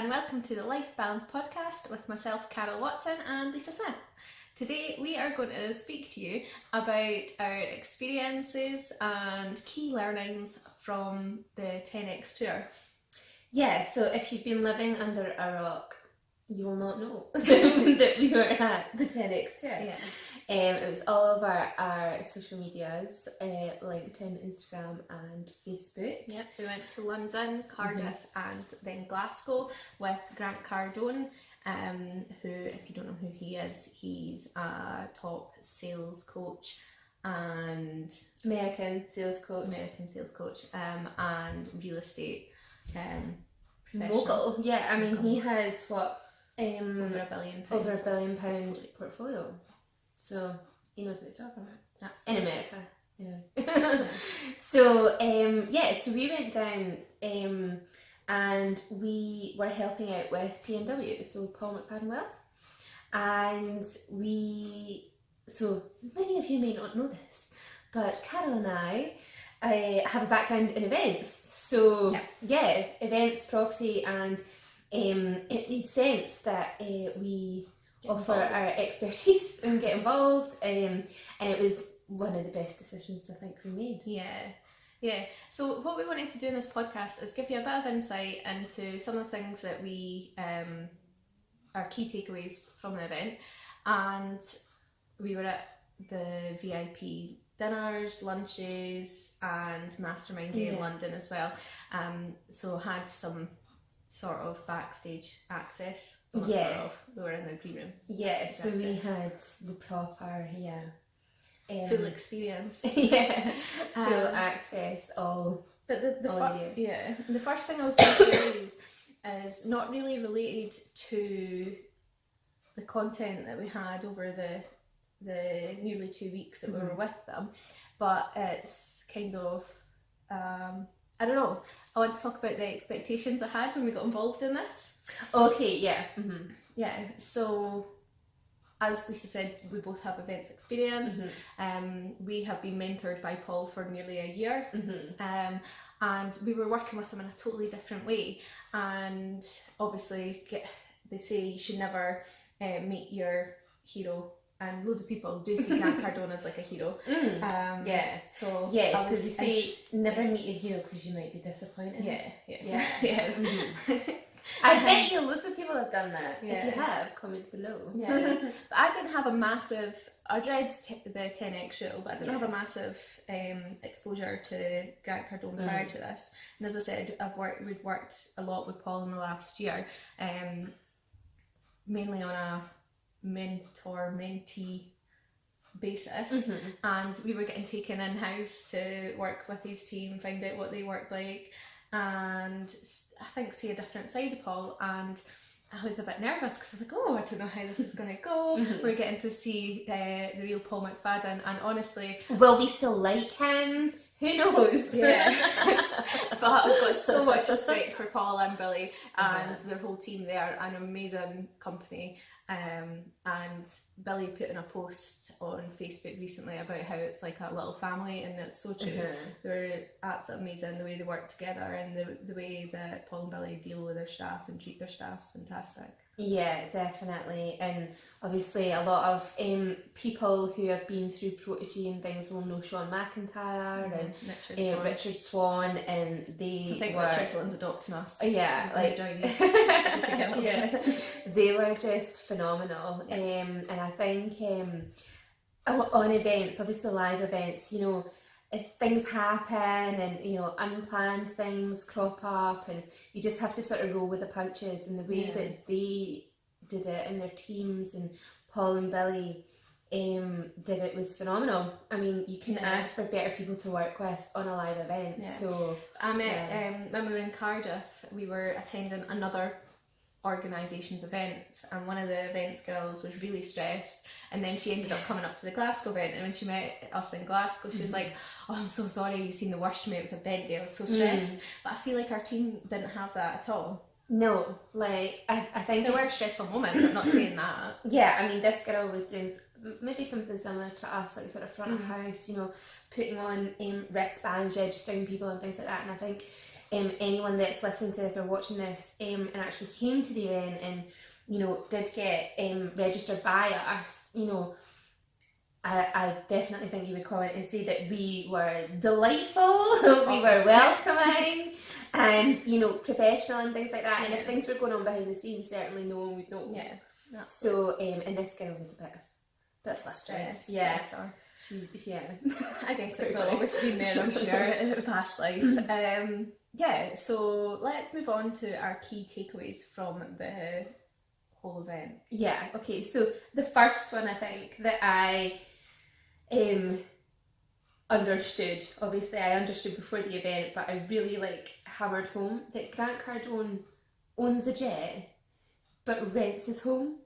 and welcome to the Life Balance Podcast with myself, Carol Watson, and Lisa Smith. Today we are going to speak to you about our experiences and key learnings from the 10X tour. Yeah, so if you've been living under a rock, you will not know that we were at the 10X tour. Yeah. It was all of our social medias, LinkedIn, Instagram and Facebook. Yep, we went to London, Cardiff and then Glasgow with Grant Cardone, who, if you don't know who he is, he's a top sales coach and American sales coach and real estate mogul. Yeah, I mean he has what over £1 billion. Over £1 billion portfolio. So he knows what he's talking about. Absolutely. In America. So so we went down and we were helping out with PMW, so Paul McFadden Wealth. And so many of you may not know this, but Carol and I have a background in events. So events, property, and it made sense that we offer our expertise and get involved, and it was one of the best decisions I think we made. Yeah. So what we wanted to do in this podcast is give you a bit of insight into some of the things that we our key takeaways from the event. And we were at the VIP dinners, lunches and mastermind day in London as well, so had some sort of backstage access. We were in the green room. Yeah, so we had the proper full experience. Full access, all. But the first thing I was going to share is not really related to the content that we had over the nearly 2 weeks that we were with them, but it's kind of I don't know. I want to talk about the expectations I had when we got involved in this. Okay, yeah. Yeah, so as Lisa said, we both have events experience. We have been mentored by Paul for nearly a year, and we were working with him in a totally different way. And obviously, they say you should never meet your hero. And loads of people do see Grant Cardone as like a hero. So they say never meet your hero because you might be disappointed. I bet you loads of people have done that. If you have, comment below. But I didn't have a massive. I read the 10X show, but I didn't have a massive exposure to Grant Cardone prior to this. And as I said, we'd worked a lot with Paul in the last year, mainly on a mentor-mentee basis, and we were getting taken in-house to work with his team, find out what they work like, and I think see a different side of Paul. And I was a bit nervous because I was like, oh, I don't know how this is going to go. We're getting to see the real Paul McFadden, and honestly, will we still like him? Who knows? But I've got so much respect for Paul and Billy and their whole team. They are an amazing company. And Billy put in a post on Facebook recently about how it's like a little family, and it's so true. They're absolutely amazing. The way they work together and the way that Paul and Billy deal with their staff and treat their staff is fantastic. Yeah, definitely. And obviously a lot of people who have been through Protégé and things will know Sean McIntyre and Richard Swan, and I think Richard Swan's adopting us. They were just phenomenal. And I think on events, obviously live events, if things happen and unplanned things crop up, and you just have to sort of roll with the punches, and the way that they did it and their teams, and Paul and Billy did it was phenomenal. I mean, you couldn't ask for better people to work with on a live event. So I met when we were in Cardiff, we were attending another organisation's events, and one of the events girls was really stressed, and then she ended up coming up to the Glasgow event, and when she met us in Glasgow, she was like, oh, I'm so sorry you've seen the worst of me, it was a event day, I was so stressed. But I feel like our team didn't have that at all. No, like I think there were stressful moments, I'm not saying that. Yeah, I mean, this girl was doing maybe something similar to us, like sort of front of house, putting on wristbands, registering people and things like that, and I think anyone that's listening to this or watching this and actually came to the event and, you know, did get registered by us, you know, I definitely think you would comment and say that we were delightful, we were welcoming, and, you know, professional and things like that. And if things were going on behind the scenes, certainly no one would know. Yeah. So, and this girl was a bit flustered. Yeah. Yeah. I guess we've been there, I'm sure, in the past life. Yeah, so let's move on to our key takeaways from the whole event. Yeah, okay, so the first one I think that I understood, obviously I understood before the event, but I really hammered home that Grant Cardone owns a jet but rents his home.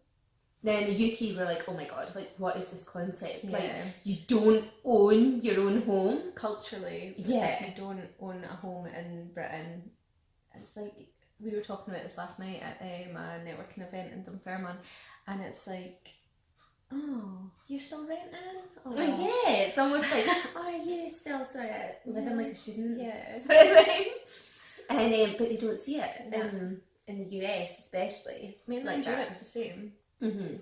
Now in the UK we're like, oh my god, what is this concept? Yeah. You don't own your own home. Culturally, if you don't own a home in Britain, it's like, we were talking about this last night at a networking event in Dunfermline, and it's like, oh, you're still renting? Oh. Yeah, it's almost like, are you still sort of living like a student? Yeah. Sort of thing. And but they don't see it in the US especially. Mainly in Europe's the same. Mm-hmm.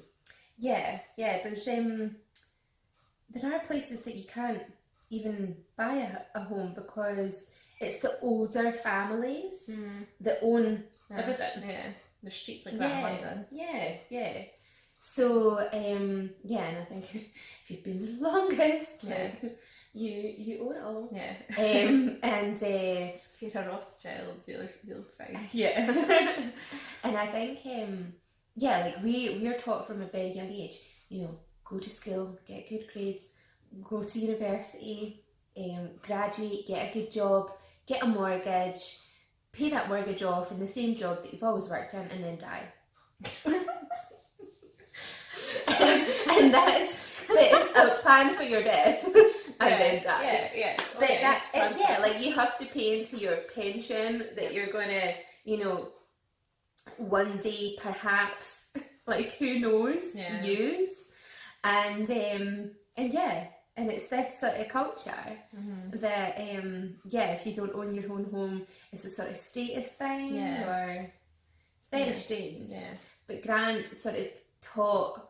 Yeah. There's there are places that you can't even buy a home because it's the older families that own everything. Yeah, there's streets like that in London. Yeah. So and I think if you've been the longest, you own it all. Yeah. And if you're a Rothschild, you'll fine. Yeah. And I think we are taught from a very young age, you know, go to school, get good grades, go to university, graduate, get a good job, get a mortgage, pay that mortgage off in the same job that you've always worked in, and then die. And that's a plan for your death, and then die. Yeah. But you have to pay into your pension that you're gonna, you know, one day perhaps, who knows, use, and it's this sort of culture that if you don't own your own home, it's a sort of status thing, or it's very strange. Yeah. But Grant sort of taught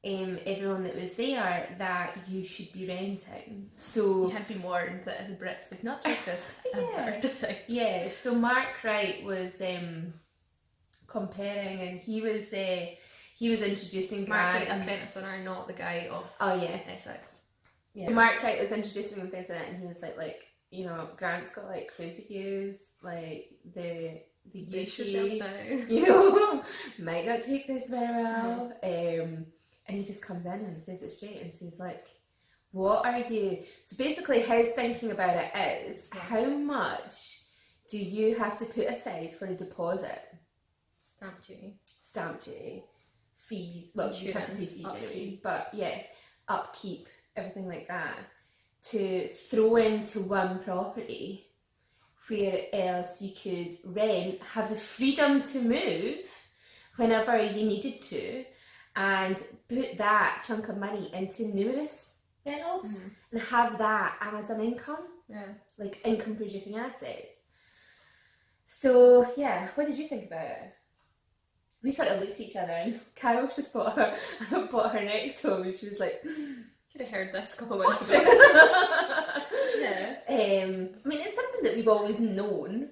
everyone that was there that you should be renting. So you had to be warned that the Brits would not take this answer to things. Yeah. So Mark Wright was comparing, and he was introducing Grant. Mark Wright, apprentice owner, not the guy of Essex. Yeah. Mark Wright was introducing him things like that, and he was like, you know, Grant's got crazy views, the UK, you know, might not take this very well. And he just comes in and says it straight and says what are you? So basically his thinking about it is, how much do you have to put aside for a deposit? Stamp duty, fees, well, you have to pay fees anyway, but upkeep, everything like that, to throw into one property where else you could rent, have the freedom to move whenever you needed to, and put that chunk of money into numerous rentals and have that as an income, income producing assets. So what did you think about it? We sort of looked at each other, and Carol's just bought her next home, and she was like, could have heard this a couple of months ago. Yeah. I mean, it's something that we've always known.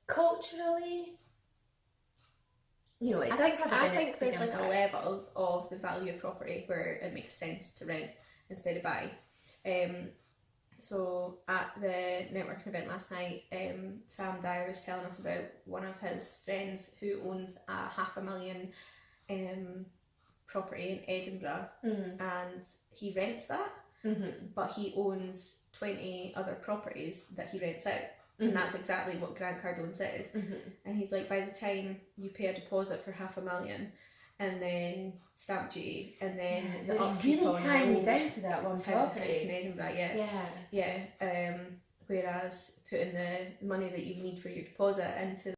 Culturally, you know, it does have. I think there's a level of the value of property where it makes sense to rent instead of buy. So at the networking event last night, Sam Dyer was telling us about one of his friends who owns a $500,000 property in Edinburgh, and he rents that, but he owns 20 other properties that he rents out. And that's exactly what Grant Cardone says. And he's like, by the time you pay a deposit for $500,000 and then stamp duty and then the upkeep really tiny down to that one property in Edinburgh, whereas putting the money that you need for your deposit into